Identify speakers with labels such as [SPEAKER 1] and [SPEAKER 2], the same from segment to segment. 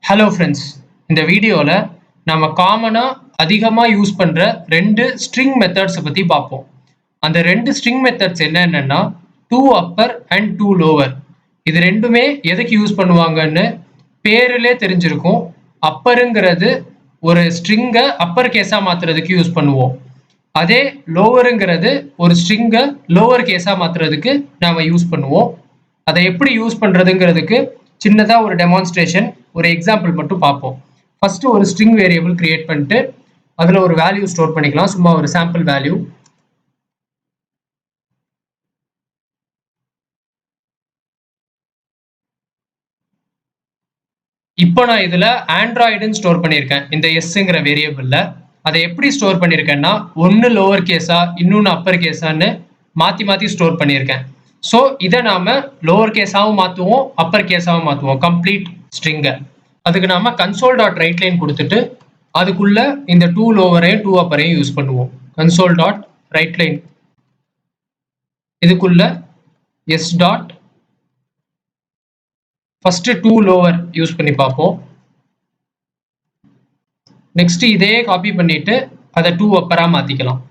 [SPEAKER 1] Hello friends, இந்த வீடியோவில் நம்ம காமனாக அதிகமாக யூஸ் பண்ணுற 2 ஸ்ட்ரிங் மெத்தட்ஸை பற்றி பார்ப்போம். அந்த 2 ஸ்ட்ரிங் மெத்தட்ஸ் என்னென்னா ToUpper அண்ட் ToLower. இது ரெண்டுமே எதுக்கு யூஸ் பண்ணுவாங்கன்னு பேரிலே தெரிஞ்சிருக்கும். அப்பருங்கிறது ஒரு ஸ்ட்ரிங்கை அப்பர் கேஸாக மாற்றுறதுக்கு யூஸ் பண்ணுவோம். அதே லோவருங்கிறது ஒரு ஸ்ட்ரிங்கை லோவர் கேஸாக மாற்றுறதுக்கு நாம் யூஸ் பண்ணுவோம். அதை எப்படி யூஸ் பண்ணுறதுங்கிறதுக்கு சின்னதாக ஒரு டெமான்ஸ்ட்ரேஷன், ஒரு எக்ஸாம்பிள் மட்டும் பார்ப்போம். ஃபர்ஸ்ட் ஒரு ஸ்ட்ரிங் வேரியபிள் கிரியேட் பண்ணிட்டு அதில் ஒரு வேல்யூ ஸ்டோர் பண்ணிக்கலாம். சும்மா ஒரு சாம்பிள் வேல்யூ. இப்போ நான் இதில் ஆண்ட்ராய்டுன்னு ஸ்டோர் பண்ணியிருக்கேன் இந்த எஸ்ங்கிற வேரியபிளில். அதை எப்படி ஸ்டோர் பண்ணியிருக்கேன்னா, ஒன்று லோவர் கேஸா இன்னொன்று அப்பர் கேஸான்னு மாற்றி மாற்றி ஸ்டோர் பண்ணியிருக்கேன். ஸோ இதை நாம் லோவர் கேஸாகவும் மாற்றுவோம், அப்பர் கேஸாகவும் மாற்றுவோம் கம்ப்ளீட் ஸ்ட்ரிங்கை. அதுக்கு நாம் console.writeline கொடுத்துட்டு அதுக்குள்ள இந்த ToLowerரையும் ToUpperரையும் யூஸ் பண்ணுவோம். console.writeline இதுக்குள்ள s dot first ToLower use பண்ணி பார்ப்போம். நெக்ஸ்ட் இதே காப்பி பண்ணிட்டு அதை ToUpperரா மாத்திக்கலாம்.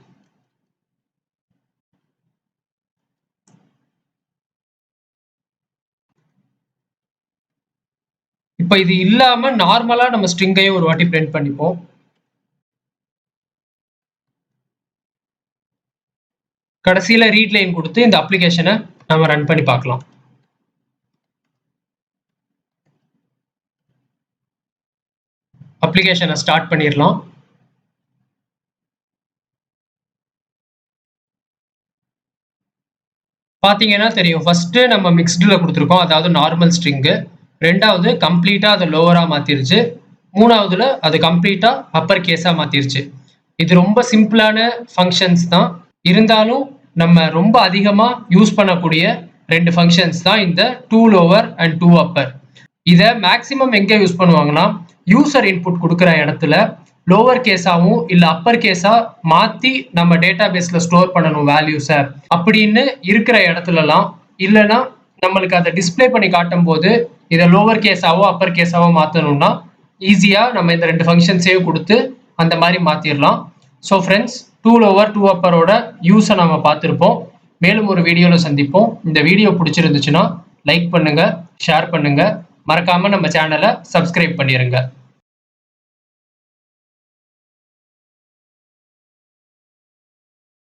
[SPEAKER 1] இப்போ இது இல்லாம நார்மலா நம்ம ஸ்ட்ரிங்கையே ஒரு வாட்டி பிரிண்ட் பண்ணிப்போம். கடைசியில ரீட் லைன் கொடுத்து இந்த அப்ளிகேஷனை நம்ம ரன் பண்ணி பார்க்கலாம். அப்ளிகேஷனை ஸ்டார்ட் பண்ணிடலாம். பாத்தீங்கன்னா தெரியும், ஃபர்ஸ்ட் நம்ம மிக்ஸ்டில் கொடுத்துருக்கோம், அதாவது நார்மல் ஸ்ட்ரிங்கு. ரெண்டாவது கம்ப்ளீட்டா அதை லோவரா மாத்திருச்சு. மூணாவதுல அது கம்ப்ளீட்டா அப்பர் கேஸா மாத்திருச்சு. இது ரொம்ப சிம்பிளான ஃபங்க்ஷன்ஸ் தான். இருந்தாலும் நம்ம ரொம்ப அதிகமா யூஸ் பண்ணக்கூடிய 2 ஃபங்க்ஷன்ஸ் தான் இந்த ToLower அண்ட் ToUpper. இதை மேக்சிமம் எங்க யூஸ் பண்ணுவாங்கன்னா, யூசர் இன்புட் கொடுக்குற இடத்துல லோவர் கேஸாவும் இல்ல அப்பர் கேஸா மாத்தி நம்ம டேட்டா பேஸ்ல ஸ்டோர் பண்ணணும் வேல்யூஸை அப்படின்னு இருக்கிற இடத்துலலாம், இல்லைன்னா நம்மளுக்கு அதை டிஸ்பிளே பண்ணி காட்டும் போது இதை லோவர் கேஸாவோ அப்பர் கேஸாவோ மாற்றணும்னா ஈஸியாக நம்ம இந்த 2 ஃபங்க்ஷன்ஸையும் கொடுத்து அந்த மாதிரி மாற்றிடலாம். ஸோ ஃப்ரெண்ட்ஸ், ToLower ToUpperரோட யூஸை நம்ம பார்த்துருப்போம். மேலும் ஒரு வீடியோவில் சந்திப்போம். இந்த வீடியோ பிடிச்சிருந்துச்சுன்னா லைக் பண்ணுங்க, ஷேர் பண்ணுங்க, மறக்காம நம்ம சேனலை சப்ஸ்கிரைப் பண்ணிடுங்க.